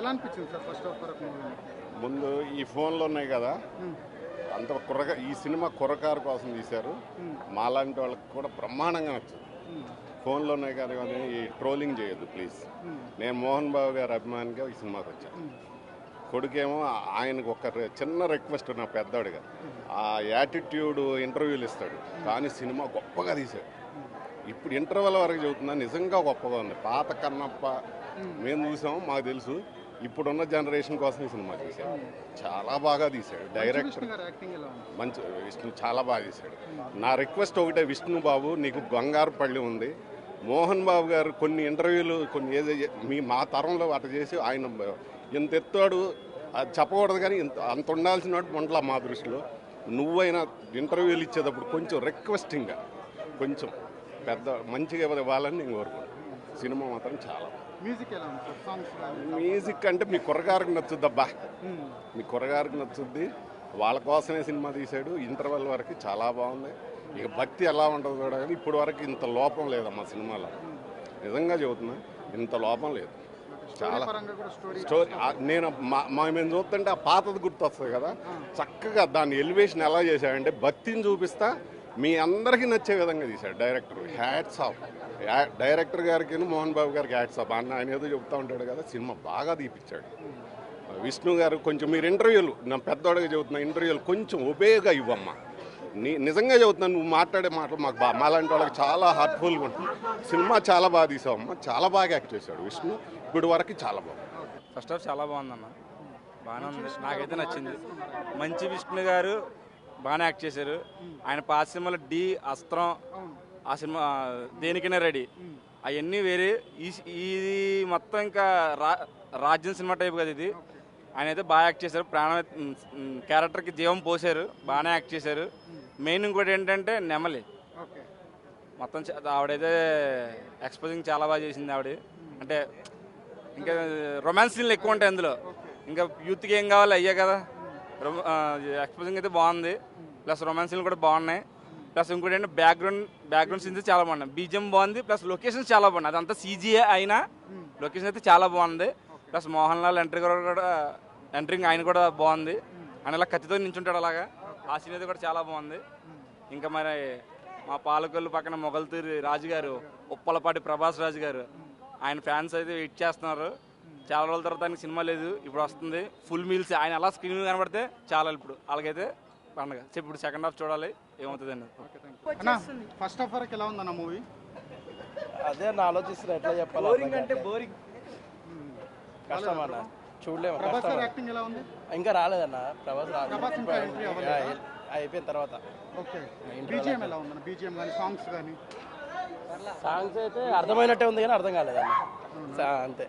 ఎలా అనిపించింది sir first half వరకు మూవీ? ముందు ఈ ఫోన్లు ఉన్నాయి కదా, అంత ఈ సినిమా కుర్రకారు కోసం తీశారు. మాలాంటి వాళ్ళకి కూడా బ్రహ్మాండంగా నచ్చింది. ఫోన్లో ఉన్నాయి కానీ ఈ ట్రోలింగ్ చేయొద్దు ప్లీజ్. నేను మోహన్ బాబు గారి అభిమానిగా ఈ సినిమాకి వచ్చాను. కొడుకేమో ఆయనకు ఒక చిన్న రిక్వెస్ట్, నా పెద్దవాడిగా, ఆ యాటిట్యూడ్ ఇంటర్వ్యూలు ఇస్తాడు కానీ సినిమా గొప్పగా తీశాడు. ఇప్పుడు ఇంటర్వెల్ వరకు చెబుతున్నా, నిజంగా గొప్పగా ఉంది. పాత కన్నప్ప మేము చూసాము, మాకు తెలుసు. ఇప్పుడున్న జనరేషన్ కోసం ఈ సినిమా తీశాడు, చాలా బాగా తీశాడు. డైరెక్టర్ మంచి, విష్ణు చాలా బాగా తీశాడు. నా రిక్వెస్ట్ ఒకటే, విష్ణు బాబు నీకు బంగారు పళ్ళి ఉంది. మోహన్ బాబు గారు కొన్ని ఇంటర్వ్యూలు కొన్ని మా తరంలో అటు చేసి ఆయన ఇంత ఎత్తాడు, అది చెప్పకూడదు కానీ అంత ఉండాల్సిన వాడు వంటల మా దృష్టిలో. నువ్వైనా ఇంటర్వ్యూలు ఇచ్చేటప్పుడు కొంచెం రిక్వెస్టింగ్గా, కొంచెం పెద్ద మంచిగా ఇవ్వాలని నేను కోరుకుంటాను. సినిమా మాత్రం చాలా మ్యూజిక్ అంటే మీ కుర్రగారికి నచ్చుద్దబ్బా, మీ కుర్రగారికి నచ్చుద్ది. వాళ్ళ కోసమే సినిమా తీశాడు. ఇంటర్వెల్ వరకు చాలా బాగుంది. ఇక భక్తి ఎలా ఉంటుందో కూడా, కానీ ఇప్పటి వరకు ఇంత లోపం లేదమ్మా సినిమాలో. నిజంగా చెబుతున్నా, ఇంత లోపం లేదు. చాలా స్టోరీ నేను మేము చూస్తుంటే ఆ పాతది గుర్తొస్తుంది కదా, చక్కగా దాన్ని ఎలివేషన్ ఎలా చేశాడంటే భక్తిని చూపిస్తా మీ అందరికీ నచ్చే విధంగా తీశాడు డైరెక్టర్. హ్యాట్స్ ఆఫ్ డైరెక్టర్ గారికి, మోహన్ బాబు గారికి హ్యాట్స్ ఆఫ్. ఆయన ఏదో చెప్తూ ఉంటాడు కదా, సినిమా బాగా తీపిచ్చాడు. విష్ణు గారు కొంచెం మీరు ఇంటర్వ్యూలు, నా పెద్దవాడిగా చెబుతున్నా, ఇంటర్వ్యూలు కొంచెం ఒబేగా ఇవ్వమ్మా. నిజంగా చెబుతున్నాను, నువ్వు మాట్లాడే మాటలు మాకు మాలాంటి వాళ్ళకి చాలా హార్ట్ఫుల్గా ఉంటుంది. సినిమా చాలా బాగా తీసావమ్మా, చాలా బాగా యాక్ట్ చేశాడు విష్ణు. ఇప్పుడు వరకు చాలా బాగుంది. ఫస్ట్ హాఫ్ చాలా బాగుందన్న, బాగానే ఉంది, నాకైతే నచ్చింది. మంచి విష్ణు గారు బాగానే యాక్ట్ చేశారు. ఆయన పాత సినిమాలో డి, అస్త్రం, ఆ సినిమా దేనికైనా రెడీ, అవన్నీ వేరే. ఇది మొత్తం ఇంకా రాజ్యం సినిమా టైప్ కదా ఇది. ఆయన అయితే బాగా యాక్ట్ చేశారు, క్యారెక్టర్కి జీవం పోసారు, బాగానే యాక్ట్ చేశారు. మెయిన్ ఇంకోటి ఏంటంటే నెమలి మొత్తం ఆవిడైతే ఎక్స్పోజింగ్ చాలా బాగా చేసింది ఆవిడ. అంటే ఇంకా రొమాన్స్ సీన్లు ఎక్కువ ఉంటాయి అందులో, ఇంకా యూత్కి ఏం కావాలి అయ్యే కదా. ఎక్స్పోజింగ్ అయితే బాగుంది, ప్లస్ రొమాన్స్ సీన్లు కూడా బాగున్నాయి. ప్లస్ ఇంకోటి ఏంటంటే బ్యాక్గ్రౌండ్ సీన్స్ చాలా బాగున్నాయి, బీజిఎం బాగుంది, ప్లస్ లొకేషన్స్ చాలా బాగున్నాయి. అదంతా సీజీఏ అయినా లొకేషన్ అయితే చాలా బాగుంది. ప్లస్ మోహన్ లాల్ ఎంట్రింగ్ ఆయన కూడా బాగుంది. ఆయన ఇలా కత్తితో నించుంటాడు అలాగా, ఆ సీన్ అయితే కూడా చాలా బాగుంది. ఇంకా మరి మా పాలకొల్లు పక్కన మొగల్తూరి రాజు గారు, ఉప్పలపాటి ప్రభాస్ రాజు గారు, ఆయన ఫ్యాన్స్ అయితే వెయిట్ చేస్తున్నారు. చాలా రోజుల తర్వాత ఆయనకి సినిమా లేదు, ఇప్పుడు వస్తుంది. ఫుల్ మీల్స్ ఆయన అలా స్క్రీన్ మీద కనబడితే చాలా, ఇప్పుడు అలాగైతే పండగ. ఇప్పుడు సెకండ్ హాఫ్ చూడాలి ఏమవుతుందండి. ఫస్ట్ హాఫ్ వరకు ఎలా ఉందన్న మూవీ? అదే నా ఆలోచిస్తున్నా ఎట్లా చెప్పాలి. బోరింగ్ అంటే బోరింగ్, కష్టం అన్న, చూడలేము. యాక్టింగ్ ఎలా ఉంది? ఇంకా రాలేదన్న, ప్రభాస్ అయిపోయిన తర్వాత. బీజిఎం ఎలా ఉందన్న? బీజిఎం కానీ సాంగ్స్ కానీ? సాంగ్స్ అయితే అర్థమైనట్టే ఉంది కానీ అర్థం కాలేదన్న, అంతే.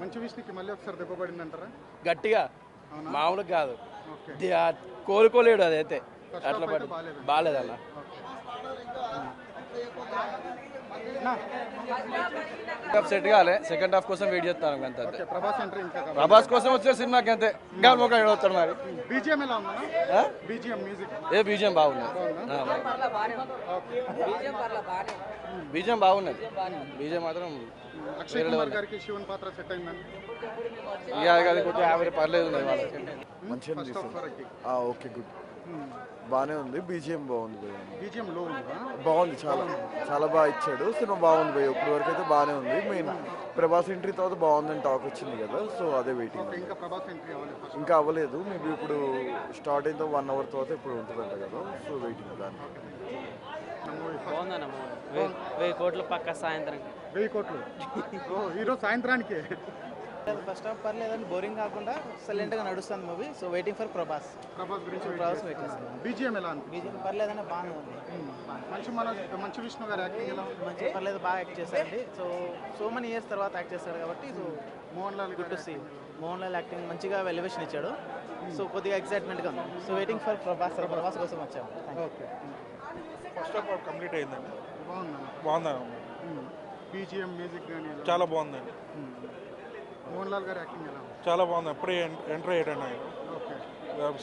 మంచి విష్ణుకి మళ్ళీ ఒకసారి దెబ్బ పడింది అంటారా? గట్టిగా, మామూలుగా కాదు, కోలుకోలేడు. అదైతే అట్లా బాగాలేదన్న. సెట్ కాలే, సెకండ్ హాఫ్ కోసం వెయిట్ చేస్తాను అంతే. ప్రభాస్ కోసం వచ్చే సినిమాకి అంతే, ఇంకా ఒక వస్తాడు మరి. బీజిఎం ఎలా ఉందన్న? బీజిఎం మ్యూజిక్ బీజిఎం బాగున్నది, బీజిఎం బాగున్నది. బీజిఎం మాత్రం అక్షయ్ కుమార్ గారికి శివన్ పాత్ర సెట్ అయిందని కొంచెం యావరేజ్ పర్లేదు. మంచిగా ఓకే, గుడ్, బాగానే ఉంది. బీజిఎం బాగుంది, బీజిఎం లో బాగుంది, చాలా చాలా బాగా ఇచ్చాడు. సినిమా బాగుంది భయ్, ఇప్పటి వరకు అయితే బాగానే ఉంది. మెయిన్ ప్రభాస్ ఎంట్రీ తర్వాత బాగుందని టాక్ వచ్చింది కదా, సో అదే వెయిటింగ్. ఇంకా అవ్వలేదు, మేబీ ఇప్పుడు స్టార్ట్ అయితే 1 hour తర్వాత ఇప్పుడు ఉంటుందంట కదా, సో వెయిటింగ్ దాన్ని. బాగుందన్న, 1000 కోట్లు పక్క సాయంత్రం. 1000 కోట్లు ఈరోజు సాయంత్రానికి. ఫస్ట్ హాఫ్ పర్లేదని, బోరింగ్ కాకుండా సైలెంట్గా నడుస్తుంది movie. So waiting for Prabhas గురించి. వెయిట్ చేస్తాను. బీజిఎం ఎలా ఉంది? బీజిఎం పర్లేదని బాగానే ఉంది. మంచి విష్ణు గారు యాక్టింగ్ ఎలా ఉంది? మంచి పర్లేదు, బాగా యాక్ట్ చేశారండి. సో మెనీ ఇయర్స్ తర్వాత యాక్ట్ చేస్తాడు కాబట్టి, so Mohanlal good to see. Mohanlal acting మంచిగా ఎలివేషన్ ఇచ్చాడు. సో కొద్దిగా ఎక్సైట్మెంట్గా ఉంది. సో వెయిటింగ్ ఫర్ ప్రభాస్ కోసం వచ్చాము. ఓకే. ఫస్ట్ హాఫ్ కంప్లీట్ అయిందండి, బాగుందండి. బీజిఎం మ్యూజిక్ కానీ చాలా బాగుందండి. మోహన్ లాల్ గారు యాక్టింగ్ ఎలా ఉంది? చాలా బాగుంది, అప్పుడే ఎంటర్ అయ్యాడు ఆయన.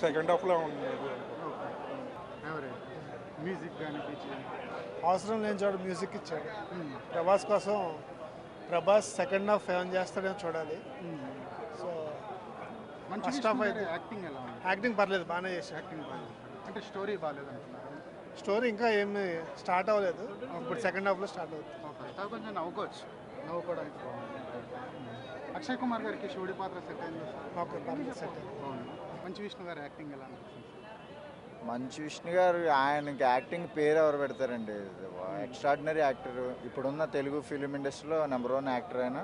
సెకండ్ హాఫ్లో ఉంది. మ్యూజిక్ కానీ బీజిఎం అవసరం లేని చోట మ్యూజిక్ ఇచ్చాడు. ప్రభాస్ కోసం ప్రభాస్ సెకండ్ హాఫ్ ఏం చేస్తాడో చూడాలి. సో మంచి ఫస్ట్ విష్ణు హాఫ్ గారి అయితే యాక్టింగ్ ఎలా ఉంది? యాక్టింగ్ పర్లేదు, బాగానే చేశాడు. యాక్టింగ్ బాగాలేదు అంటే స్టోరీ బాగాలేదు అంటున్నారు. స్టోరీ ఇంకా ఏమి స్టార్ట్ అవ్వలేదు, ఇప్పుడు సెకండ్ హాఫ్లో స్టార్ట్ అవుతుంది. ఓకే, అది కొంచెం నవ్వుకోవచ్చు, నవ్వుకోవడానికి బాగుంది. అక్షయ్ కుమార్ గారికి శివుడి పాత్ర సెట్ అయింది సార్. ఓకే, పర్లేదు, సెట్ బాగుంది. మంచి విష్ణు గారి యాక్టింగ్ ఎలా అనిపిస్తుంది? మంచు విష్ణు గారు ఆయనకి యాక్టింగ్ పేరు ఎవరు పెడతారండి? ఎక్స్ట్రాడినరీ యాక్టర్, ఇప్పుడున్న తెలుగు ఫిలిం ఇండస్ట్రీలో నెంబర్ 1 యాక్టర్ అయినా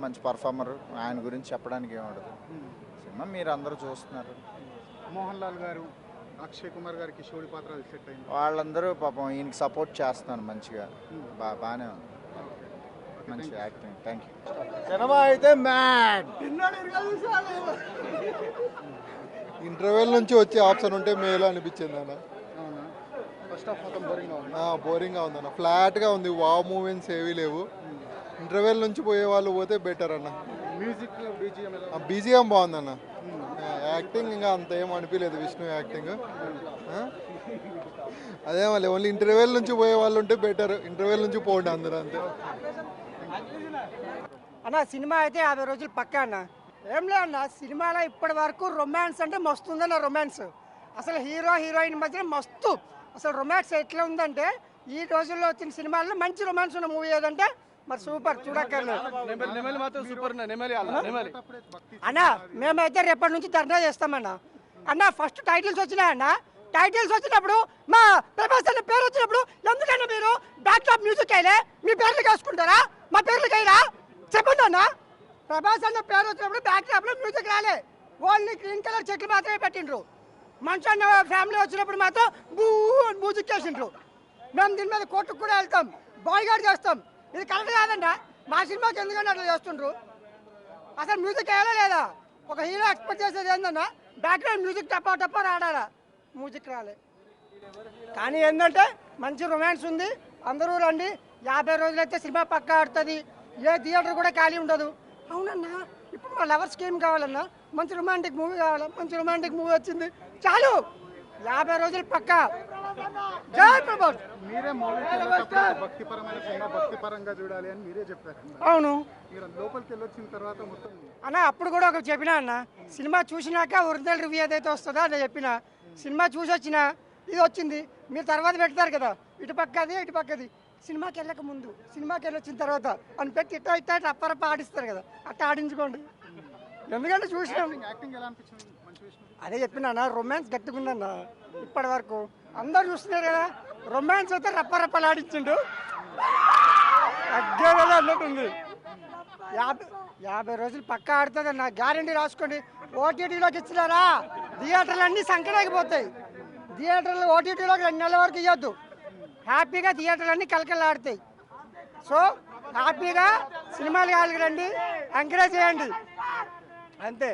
మంచి పర్ఫార్మర్. ఆయన గురించి చెప్పడానికి ఏముండదు. సినిమా మీరు అందరూ చూస్తున్నారు. మోహన్ లాల్ గారు అక్షయ్ కుమార్ గారికి శివుడి పాత్ర సెట్ అయింది. వాళ్ళందరూ పాపం ఈయనకి సపోర్ట్ చేస్తున్నారు మంచిగా. బాగానే ఉంది, మంచి యాక్టింగ్. Thank you. సినిమా అయితే మ్యాడ్. ఇంటర్వెల్ నుంచి వచ్చే ఆప్షన్ ఉంటే మేలు అనిపించింది అన్న. అవునా? ఫస్ట్ హాఫ్ మొత్తం బోరింగ్గా ఉంది. బోరింగ్గా ఉందన్న, ఫ్లాట్గా ఉంది, వావ్ మూమెంట్స్ ఏవీ లేవు. ఇంటర్వెల్ నుంచి పోయే వాళ్ళు పోతే బెటర్ అన్న. మ్యూజిక్ బీజిఎం ఎలా? బీజిఎం బాగుందన్న. యాక్టింగ్ ఇంకా అంత ఏం అనిపించలేదు విష్ణు యాక్టింగ్. అదే మళ్ళీ ఓన్లీ ఇంటర్వెల్ నుంచి పోయే వాళ్ళు ఉంటే బెటర్. ఇంటర్వెల్ నుంచి పోండి అందరూ, అంతే. అన్న సినిమా అయితే 50 రోజులు పక్కా అన్న. ఏం లే అన్న, సినిమాలో ఇప్పటి వరకు రొమాన్స్ అంటే మస్తు ఉందన్న. రొమాన్స్ అసలు హీరో హీరోయిన్ మధ్య మస్తు అసలు రొమాన్స్ ఎట్లా ఉందంటే, ఈ రోజుల్లో వచ్చిన సినిమాల్లో మంచి రొమాన్స్ ఉన్న మూవీ ఏదంటే మరి సూపర్, చూడక్కర్లేదు అన్న. మేమైతే రేపటి నుంచి ధర్నా చేస్తామన్నా. అన్న ఫస్ట్ టైటిల్స్ వచ్చినాయన్న, టైటిల్స్ వచ్చినప్పుడు మా ప్రభాస్ అన్న పేరు వచ్చినప్పుడు ఎందుకన్నా మీరు బ్యాక్ డ్రాప్ మ్యూజిక్ అయిలే? మీ పేర్లు వేసుకుంటారా? మా పేర్లు అయినా చెప్పండి అన్న. ప్రభాస్ అన్న పేరు వచ్చినప్పుడు బ్యాక్ డ్రాప్ లో మ్యూజిక్ రాలే, ఓన్లీ గ్రీన్ కలర్ చెట్లు మాత్రమే పెట్టిండ్రు. మంచి అన్న ఫ్యామిలీ వచ్చినప్పుడు మాత్రం బూ మ్యూజిక్ వేసిండ్రు. మేము దీని మీద కోర్టుకు కూడా వెళ్తాం, బాయ్ గార్డ్ చేస్తాం. ఇది కరెక్ట్ కాదండి. మా సినిమాకి ఎందుకంటే అట్లా చేస్తుండ్రు? అసలు మ్యూజిక్ వేయాలా లేదా? ఒక హీరో ఎక్స్పెక్ట్ చేసేది ఏంటన్నా, బ్యాక్గ్రౌండ్ మ్యూజిక్ టప్పా టప్పా రాడాలా, మ్యూజిక్ రాలే. కానీ ఏంటంటే మంచి రొమాన్స్ ఉంది, అందరూ రండి. 50 రోజులైతే సినిమా పక్కా ఆడుతుంది, ఏ థియేటర్ కూడా ఖాళీ ఉండదు. అవునన్నా, ఇప్పుడు మా లవర్స్కి ఏం కావాలన్నా? మంచి రొమాంటిక్ మూవీ కావాలా? మంచి రొమాంటిక్ మూవీ వచ్చింది చాలు, 50 రోజులు పక్కా. జై ప్రభాస్. మీరే మూవీ భక్తిపరమైన సినిమా, భక్తిపరంగా చూడాలి అని మీరే చెప్పారు. అవును, మీరు లోపలికి వెళ్ళొచ్చిన తర్వాత మొత్తం అన్న అప్పుడు కూడా ఒక చెప్పినా అన్న, సినిమా చూసినాక ఒరిజినల్ రివ్యూ ఏదైతే వస్తుందో అదే చెప్పిన. సినిమా చూసి వచ్చిన ఇది వచ్చింది, మీరు తర్వాత పెడతారు కదా ఇటు పక్కది ఇటు పక్కది. సినిమాకి వెళ్ళక ముందు, సినిమాకి వెళ్ళొచ్చిన తర్వాత అని పెట్టి ఇట్లా ఇట్లా అప్పరప్ప ఆడిస్తారు కదా, అట్లా ఆడించుకోండి. ఎందుకంటే చూసినాం. యాక్టింగ్ ఎలా అనిపించింది మంచి విష్ణు? అదే చెప్పినా, రొమాన్స్ గట్టిగా ఉందన్న. ఇప్పటి వరకు అందరు చూస్తున్నారు కదా, రొమాన్స్ అయితే రప్పరప్పలాడించిండు, అగ్గే కదా అన్నట్టుంది. 50 రోజులు పక్కా ఆడుతుంది అన్న, గ్యారంటీ రాసుకోండి. ఓటీటీలోకి ఇచ్చినారా, థియేటర్లు అన్నీ సంకటాగిపోతాయి. థియేటర్లు ఓటీటీలోకి 2 నెలల వరకు ఇవ్వద్దు, హ్యాపీగా థియేటర్లు అన్నీ కలకలాడుతాయి. సో హ్యాపీగా సినిమాలు కాలికి రండి, ఎంకరేజ్ చేయండి, అంతే.